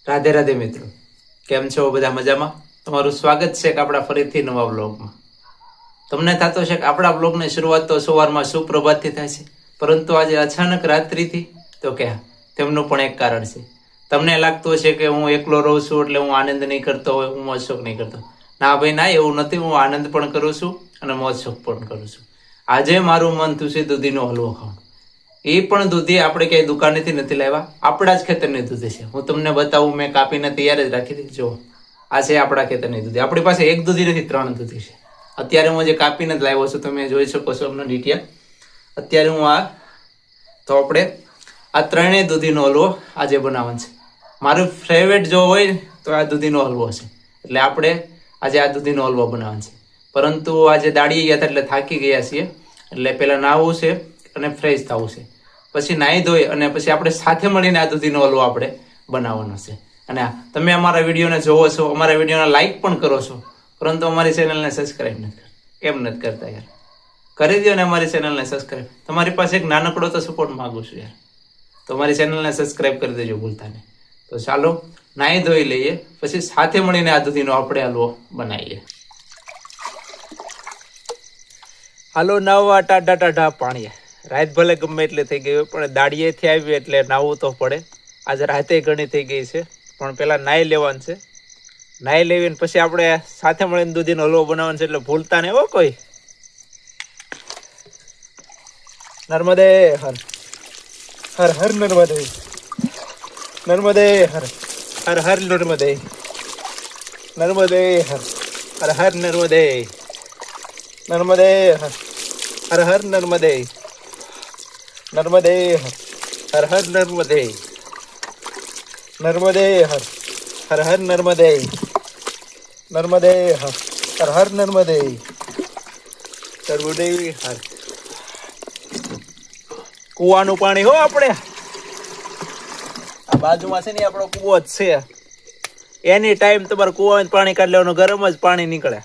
રાધે રાધે મિત્રો, કેમ છો બધા? મજામાં? તમારું સ્વાગત છે કે આપણા ફરીથી નવા બ્લોગમાં. તમને થતો છે કે આપણા બ્લોગની શરૂઆત તો સવારમાં સુપ્રભાતથી થાય છે, પરંતુ આજે અચાનક રાત્રિથી. તો કે તેમનું પણ એક કારણ છે. તમને લાગતું હશે કે હું એકલો રહું છું એટલે હું આનંદ નહીં કરતો હોય, હું મોજ શોખ નહીં કરતો. ના ભાઈ ના, એવું નથી. હું આનંદ પણ કરું છું અને મોજ શોખ પણ કરું છું. આજે મારું મન થયું છે દૂધીનો હલવો ખાવાનું. એ પણ દૂધી આપણે ક્યાંય દુકાનેથી નથી લાવ્યા, આપણા જ ખેતરની દૂધી છે. હું તમને બતાવું, મેં કાપીને તૈયાર જ રાખી દીધી. જો આ છે આપણા ખેતરની દૂધી. આપણી પાસે એક દૂધી નથી, 3 દૂધી છે. અત્યારે હું જે કાપીને જ લાવ્યો છું, તમે જોઈ શકો છો અમને ડીટીયા. અત્યારે હું આપણે આ 3 દૂધીનો હલવો આજે બનાવવાનો છે. મારું ફેવરેટ જો હોય તો આ દૂધીનો હલવો છે. એટલે આપણે આજે આ દૂધીનો હલવો બનાવવાનો છે. પરંતુ આજે દાડીએ ગયા હતા એટલે થાકી ગયા છીએ, એટલે પહેલાં નાહવું છે અને ફ્રેશ થવું છે. પછી નાહી ધોઈ અને પછી આપણે સાથે મળીને આ દૂધીનો હલવો આપણે બનાવવાનો છે. અને તમે અમારા વિડીયોને જોવો છો, અમારા વિડીયોને લાઈક પણ કરો છો, પરંતુ અમારી ચેનલને સબસ્ક્રાઈબ નથી કરતા. કેમ નથી કરતા યાર? કરી દો ને અમારી ચેનલને સબસ્ક્રાઈબ. તમારી પાસે એક નાનકડો તો સપોર્ટ માગું છું યાર. તો અમારી ચેનલને સબસ્ક્રાઈબ કરી દેજો ભૂલતા નહીં. તો ચાલો નાહી ધોઈ લઈએ, પછી સાથે મળીને આ દૂધીનો આપણે હલવો બનાવીએ. હાલો નાવા ટાઢા ટાઢા પાણીએ. રાત ભલે ગમે એટલે થઈ ગઈ હોય, પણ દાડીએથી આવી એટલે નાહવું તો પડે. આજે રાતે ઘણી થઈ ગઈ છે, પણ પહેલાં નાહી લેવાનું છે. નાહી લેવીને પછી આપણે સાથે મળીને દૂધીનો હલવો બનાવવાનો છે, એટલે ભૂલતા નહીં હો કોઈ. નર્મદે હર, હર હર નર્મદે, નર્મદે હર, હર હર નર્મદે, નર્મદે હર, હર હર નર્મદે, નર્મદે હર, હર હર નર્મદે, નર્મદે હર, હર હર નર્મદે, નર્મદે હર, હર હર નર્મદે, નર્મદે હર, હર હર નર્મદે, નર્મદે હર. કુવાનું પાણી હો આપણે આ બાજુમાં છે ને, આપણો કુવો જ છે. એની ટાઈમ તમારે કુવાનું પાણી કાઢી લેવાનું, ગરમ જ પાણી નીકળે.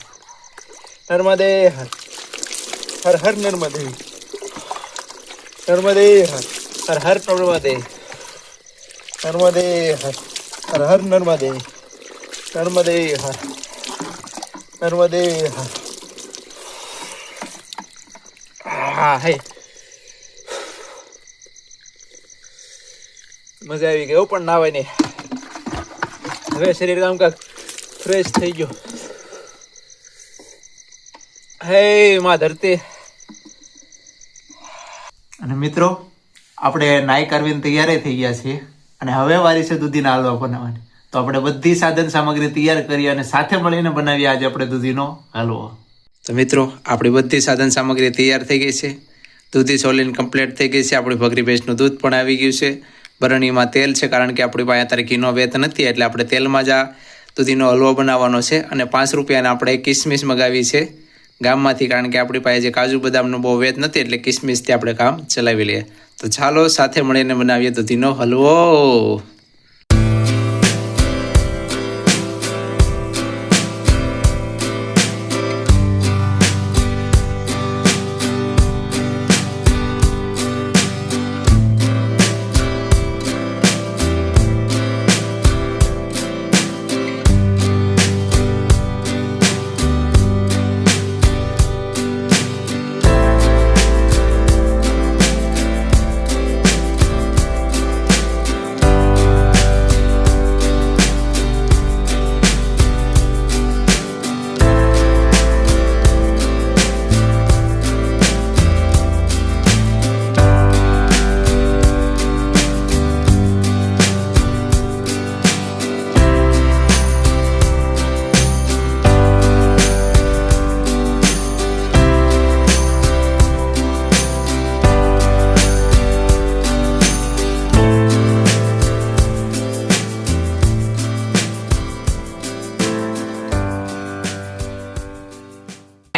નર્મદે હર, હર હર નર્મદે, નર્મદે હર, હર હર નર્મદે, નર્મદે હર, હર હર નર્મદે, નર્મદે હર, નર્મદે હર. હા હે, મજા આવી ગઈ પણ નાવાય નહીં. હવે શરીર આમ કાંક ફ્રેશ થઈ ગયો. હે માં ધરતી. અને મિત્રો, આપણે નાઈ કરવીને તૈયાર થઈ ગયા છીએ, અને હવે વારી છે દૂધીના હલવા બનાવવાની. તો આપણે બધી સાધન સામગ્રી તૈયાર કરી અને સાથે મળીને બનાવીએ આજે આપણે દૂધીનો હલવો. તો મિત્રો, આપણી બધી સાધન સામગ્રી તૈયાર થઈ ગઈ છે. દૂધી સોલીને કમ્પ્લીટ થઈ ગઈ છે. આપણી ભગરી ભેંસનું દૂધ પણ આવી ગયું છે. બરણીમાં તેલ છે, કારણ કે આપણી પાસે અત્યારે ઘીનો વેત નથી, એટલે આપણે તેલમાં જ આ દૂધીનો હલવો બનાવવાનો છે. અને 5 રૂપિયાના આપણે કિસમિસ મગાવી છે ગામમાંથી, કારણ કે આપણી પાસે જે કાજુ બદામનો બહુ વેત નથી, એટલે કિસમિસથી આપણે કામ ચલાવી લઈએ. તો ચાલો સાથે મળીને બનાવીએ દૂધીનો હલવો.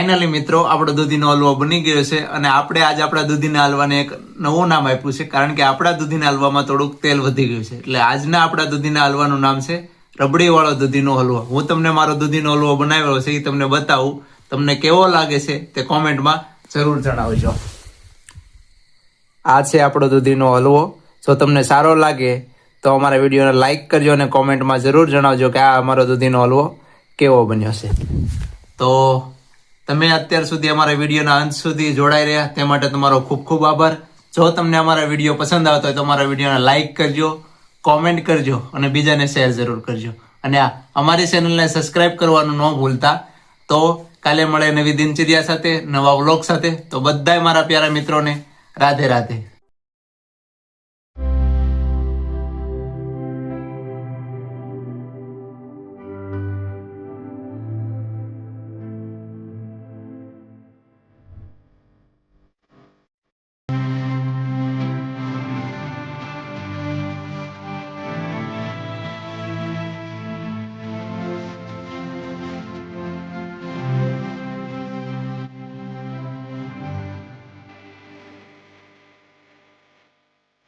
ફાઇનલી મિત્રો, આપણો દૂધીનો હલવો બની ગયો છે. અને આપણે આજે આપણા દૂધીના હલવાને એક નવું નામ આપ્યું છે, કારણ કે આપણા દૂધીના હલવામાં થોડુંક તેલ વધી ગયું છે. એટલે આજના આપણા દૂધીના હલવાનું નામ છે રબડી વાળો દૂધીનો હલવો. હું તમને મારો દૂધીનો હલવો બનાવ્યો છે, એ તમને બતાવું. તમને કેવો લાગે છે તે કોમેન્ટમાં જરૂર જણાવજો. આ છે આપણો દૂધીનો હલવો. જો તમને સારો લાગે તો અમારા વિડીયોને લાઇક કરજો અને કોમેન્ટમાં જરૂર જણાવજો કે આ અમારો દૂધીનો હલવો કેવો બન્યો છે. તો તમે અત્યાર સુધી અમારા વિડીયોના અંત સુધી જોડાઈ રહ્યા તે માટે તમારો ખૂબ ખૂબ આભાર. જો તમને અમારા વિડીયો પસંદ આવતો હોય તો અમારા વિડીયોને લાઇક કરજો, કોમેન્ટ કરજો અને બીજાને શેર જરૂર કરજો. અને અમારી ચેનલને સબસ્ક્રાઇબ કરવાનું ન ભૂલતા. તો કાલે મળે નવી દિનચર્યા સાથે, નવા વ્લોગ સાથે. તો બધાય મારા પ્યારા મિત્રોને રાધે રાધે.